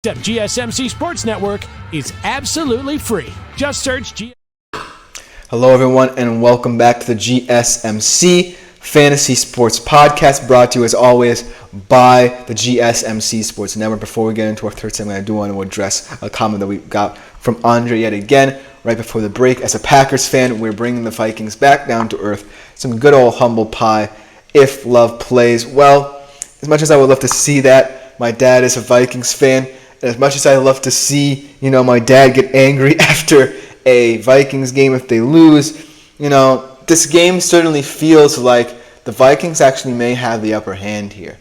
GSMC Sports Network is absolutely free. Just search Hello everyone and welcome back to the GSMC Fantasy Sports Podcast, brought to you as always by the GSMC Sports Network. Before we get into our third segment, I do want to address a comment that we got from Andre yet again right before the break. As a Packers fan, we're bringing the Vikings back down to earth. Some good old humble pie if Love plays. Well, as much as I would love to see that, my dad is a Vikings fan. And as much as I love to see, my dad get angry after a Vikings game if they lose, this game certainly feels like the Vikings actually may have the upper hand here.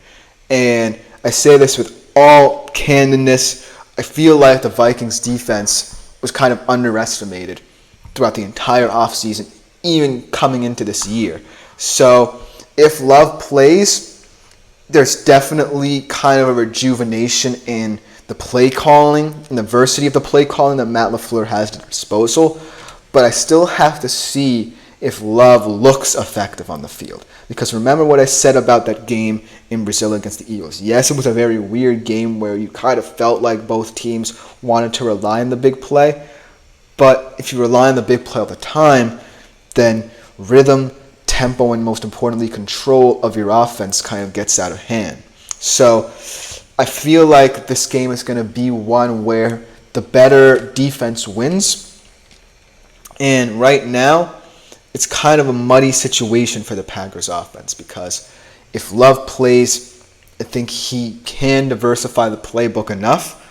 And I say this with all candidness. I feel like the Vikings defense was kind of underestimated throughout the entire offseason, even coming into this year. So if Love plays, there's definitely kind of a rejuvenation in the play calling and the diversity of the play calling that Matt LaFleur has at disposal. But I still have to see if Love looks effective on the field. Because remember what I said about that game in Brazil against the Eagles. Yes, it was a very weird game where you kind of felt like both teams wanted to rely on the big play. But if you rely on the big play all the time, then rhythm, tempo, and most importantly, control of your offense kind of gets out of hand. So I feel like this game is going to be one where the better defense wins. And right now, it's kind of a muddy situation for the Packers offense because if Love plays, I think he can diversify the playbook enough,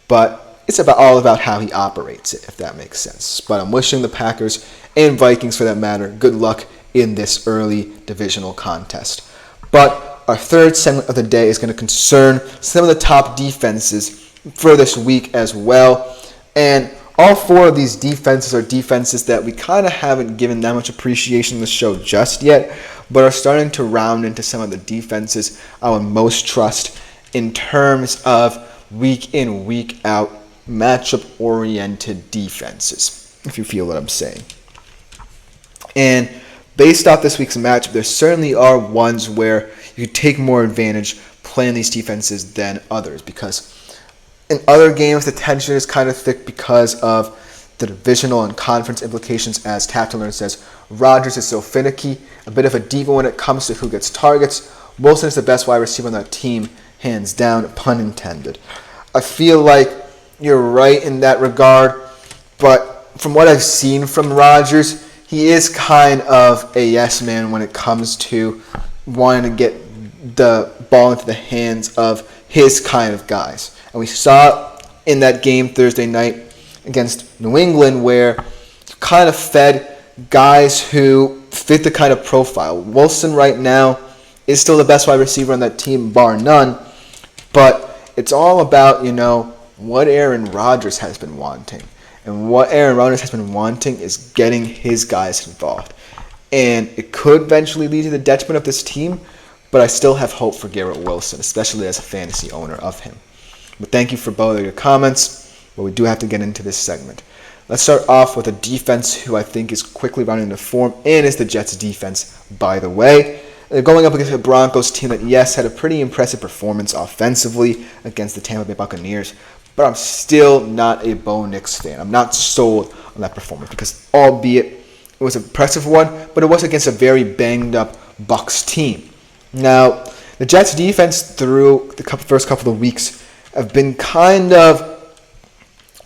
but it's all about how he operates it, if that makes sense. But I'm wishing the Packers and Vikings, for that matter, good luck in this early divisional contest. But our third segment of the day is going to concern some of the top defenses for this week as well. And all four of these defenses are defenses that we kind of haven't given that much appreciation in the show just yet, but are starting to round into some of the defenses I would most trust in terms of week in, week out, matchup-oriented defenses, if you feel what I'm saying. And based off this week's matchup, there certainly are ones where you take more advantage playing these defenses than others, because in other games the tension is kind of thick because of the divisional and conference implications. As Tapton says, Rodgers is so finicky, a bit of a diva when it comes to who gets targets. Wilson is the best wide receiver on that team, hands down, pun intended. I feel like you're right in that regard, but from what I've seen from Rodgers, he is kind of a yes man when it comes to wanting to get the ball into the hands of his kind of guys. And we saw in that game Thursday night against New England where he kind of fed guys who fit the kind of profile. Wilson right now is still the best wide receiver on that team, bar none. But it's all about, what Aaron Rodgers has been wanting. And what Aaron Rodgers has been wanting is getting his guys involved. And it could eventually lead to the detriment of this team, but I still have hope for Garrett Wilson, especially as a fantasy owner of him. But thank you for both of your comments, but we do have to get into this segment. Let's start off with a defense who I think is quickly rounding into form, and is the Jets defense, by the way. They're going up against a Broncos team that, yes, had a pretty impressive performance offensively against the Tampa Bay Buccaneers, but I'm still not a Bo Nix fan. I'm not sold on that performance because, albeit it was an impressive one, but it was against a very banged-up Bucs team. Now, the Jets' defense through the first couple of weeks have been kind of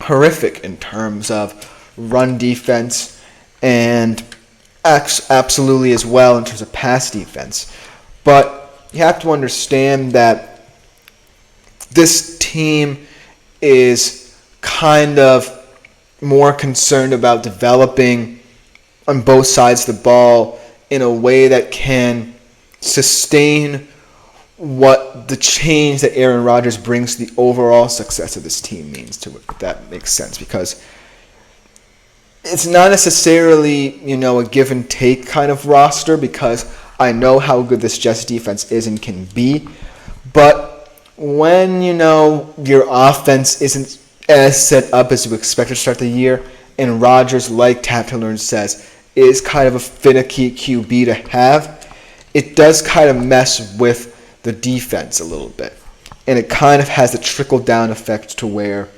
horrific in terms of run defense and absolutely as well in terms of pass defense. But you have to understand that this team is kind of more concerned about developing on both sides of the ball in a way that can sustain what the change that Aaron Rodgers brings to the overall success of this team means to it, if that makes sense. Because it's not necessarily, a give and take kind of roster, because I know how good this Jets defense is and can be. But when, your offense isn't as set up as you expect to start the year, and Rodgers, like Tapton says, is kind of a finicky QB to have, it does kind of mess with the defense a little bit. And it kind of has a trickle-down effect to where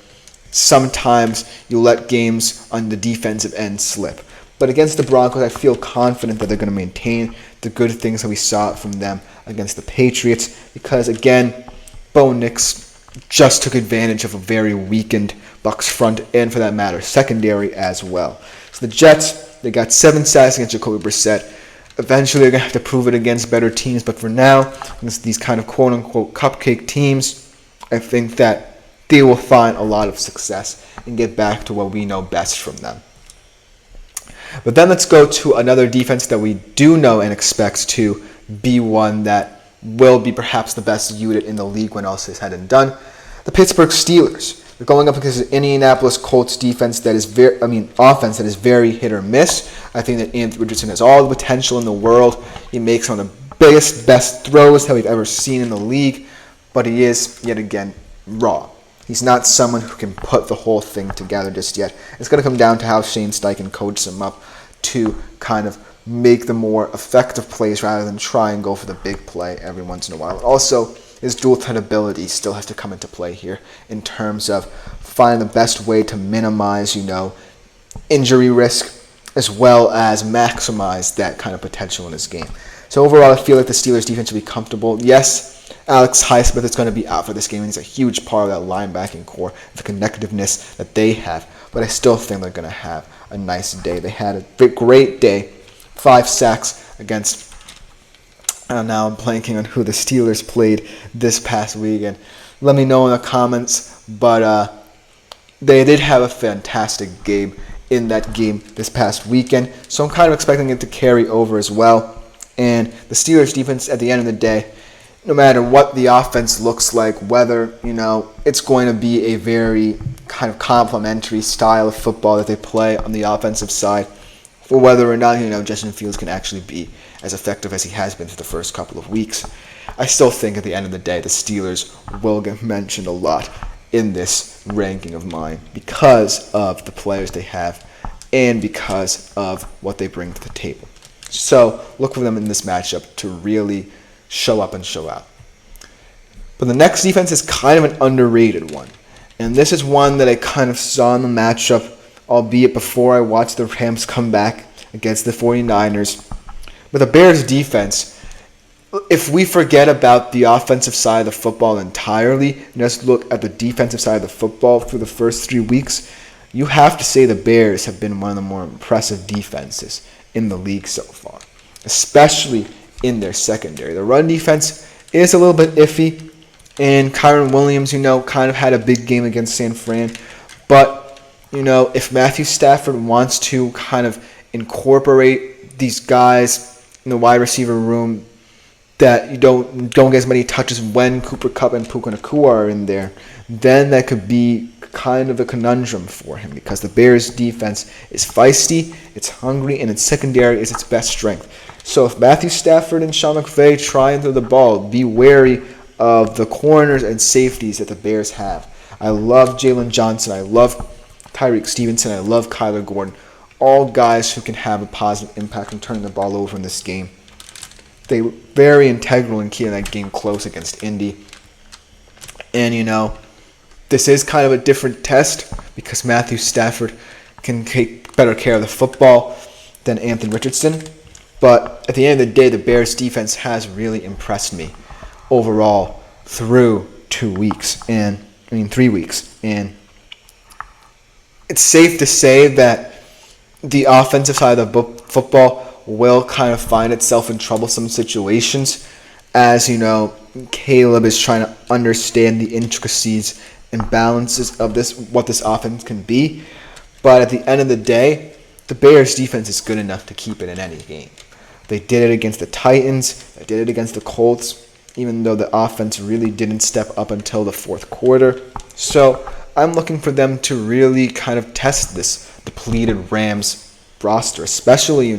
sometimes you let games on the defensive end slip. But against the Broncos, I feel confident that they're going to maintain the good things that we saw from them against the Patriots. Because, again, Bo Nix just took advantage of a very weakened Bucs front and, for that matter, secondary as well. So the Jets, they got 7 sacks against Jacoby Brissett. Eventually, they're going to have to prove it against better teams. But for now, against these kind of quote-unquote cupcake teams, I think that they will find a lot of success and get back to what we know best from them. But then let's go to another defense that we do know and expect to be one that will be perhaps the best unit in the league when all is said and done. The Pittsburgh Steelers. They're going up against the Indianapolis Colts defense offense that is very hit or miss. I think that Anthony Richardson has all the potential in the world. He makes some of the biggest, best throws that we've ever seen in the league, but he is, yet again, raw. He's not someone who can put the whole thing together just yet. It's going to come down to how Shane Steichen coaches him up to kind of make the more effective plays rather than try and go for the big play every once in a while. Also, his dual threat ability still has to come into play here in terms of finding the best way to minimize, injury risk as well as maximize that kind of potential in his game. So overall, I feel like the Steelers defense will be comfortable. Yes, Alex Highsmith is going to be out for this game, and he's a huge part of that linebacking core, the connectiveness that they have. But I still think they're going to have a nice day. They had a great day. 5 sacks against... now I'm blanking on who the Steelers played this past weekend. Let me know in the comments. But they did have a fantastic game in that game this past weekend. So I'm kind of expecting it to carry over as well. And the Steelers defense, at the end of the day, no matter what the offense looks like, whether, it's going to be a very kind of complementary style of football that they play on the offensive side, or whether or not, Justin Fields can actually be as effective as he has been for the first couple of weeks, I still think at the end of the day, the Steelers will get mentioned a lot in this ranking of mine because of the players they have and because of what they bring to the table. So look for them in this matchup to really show up and show out. But the next defense is kind of an underrated one. And this is one that I kind of saw in the matchup, albeit before I watched the Rams come back against the 49ers. But the Bears defense, if we forget about the offensive side of the football entirely and just look at the defensive side of the football through the first 3 weeks, you have to say the Bears have been one of the more impressive defenses in the league so far, especially in their secondary. The run defense is a little bit iffy, and Kyron Williams, kind of had a big game against San Fran. But, if Matthew Stafford wants to kind of incorporate these guys in the wide receiver room that you don't get as many touches when Cooper Kupp and Puka Nacua are in there, then that could be kind of a conundrum for him because the Bears' defense is feisty, it's hungry, and its secondary is its best strength. So if Matthew Stafford and Sean McVay try and throw the ball, be wary of the corners and safeties that the Bears have. I love Jalen Johnson. I love Tyreek Stevenson. I love Kyler Gordon. All guys who can have a positive impact on turning the ball over in this game. They were very integral in keeping that game close against Indy. And, this is kind of a different test because Matthew Stafford can take better care of the football than Anthony Richardson. But at the end of the day, the Bears defense has really impressed me overall through 3 weeks. And it's safe to say that the offensive side of the football will kind of find itself in troublesome situations as, Caleb is trying to understand the intricacies and balances of what this offense can be. But at the end of the day, the Bears defense is good enough to keep it in any game. They did it against the Titans. They did it against the Colts, even though the offense really didn't step up until the fourth quarter. So I'm looking for them to really kind of test this depleted Rams roster, especially,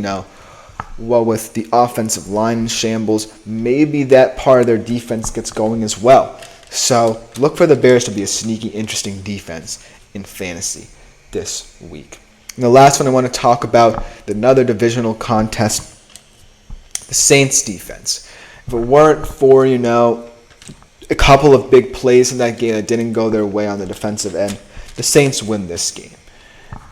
with the offensive line in shambles. Maybe that part of their defense gets going as well. So look for the Bears to be a sneaky, interesting defense in fantasy this week. And the last one I want to talk about, another divisional contest, the Saints defense. If it weren't for, a couple of big plays in that game that didn't go their way on the defensive end, the Saints win this game.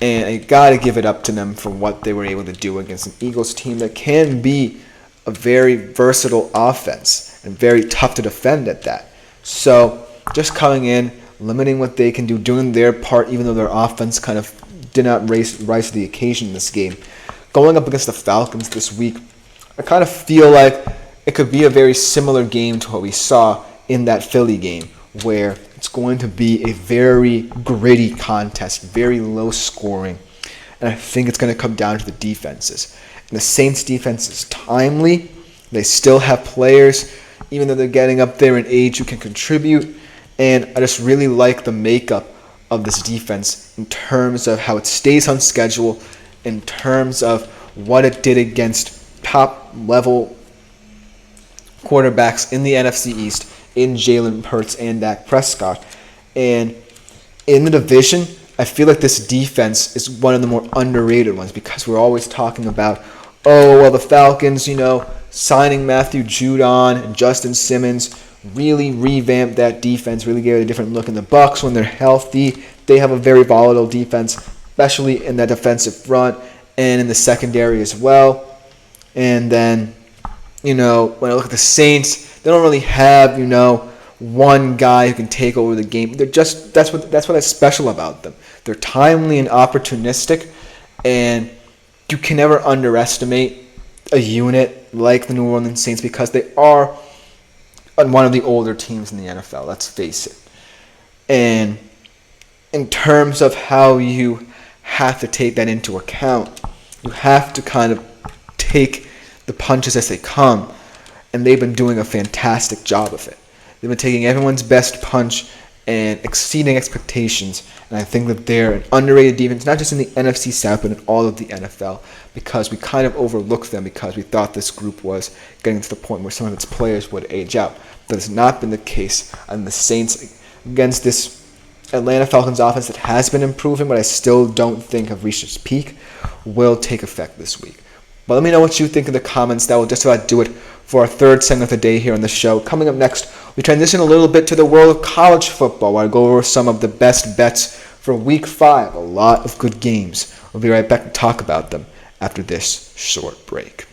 And I got to give it up to them for what they were able to do against an Eagles team that can be a very versatile offense and very tough to defend at that. So just coming in, limiting what they can do, doing their part, even though their offense kind of did not rise to the occasion in this game. Going up against the Falcons this week, I kind of feel like it could be a very similar game to what we saw in that Philly game, where it's going to be a very gritty contest, very low scoring, and I think it's going to come down to the defenses. And the Saints defense is timely. They still have players, even though they're getting up there in age, who can contribute, and I just really like the makeup of this defense in terms of how it stays on schedule, in terms of what it did against top-level quarterbacks in the NFC East, in Jalen Hurts and Dak Prescott. And in the division, I feel like this defense is one of the more underrated ones because we're always talking about, the Falcons, signing Matthew Judon and Justin Simmons really revamped that defense, really gave it a different look. In the Bucs, when they're healthy, they have a very volatile defense, especially in that defensive front and in the secondary as well. And then, when I look at the Saints, they don't really have, one guy who can take over the game. They're just that's what's special about them. They're timely and opportunistic, and you can never underestimate a unit like the New Orleans Saints because they are one of the older teams in the NFL, let's face it. And in terms of how you have to take that into account, you have to kind of take the punches as they come, and they've been doing a fantastic job of it. They've been taking everyone's best punch and exceeding expectations, and I think that they're an underrated defense, not just in the NFC South, but in all of the NFL, because we kind of overlooked them because we thought this group was getting to the point where some of its players would age out. That has not been the case, and the Saints against this Atlanta Falcons offense that has been improving, but I still don't think have reached its peak, will take effect this week. But let me know what you think in the comments. That will just about do it for our third segment of the day here on the show. Coming up next, we transition a little bit to the world of college football, where I go over some of the best bets for Week 5. A lot of good games. We'll be right back to talk about them after this short break.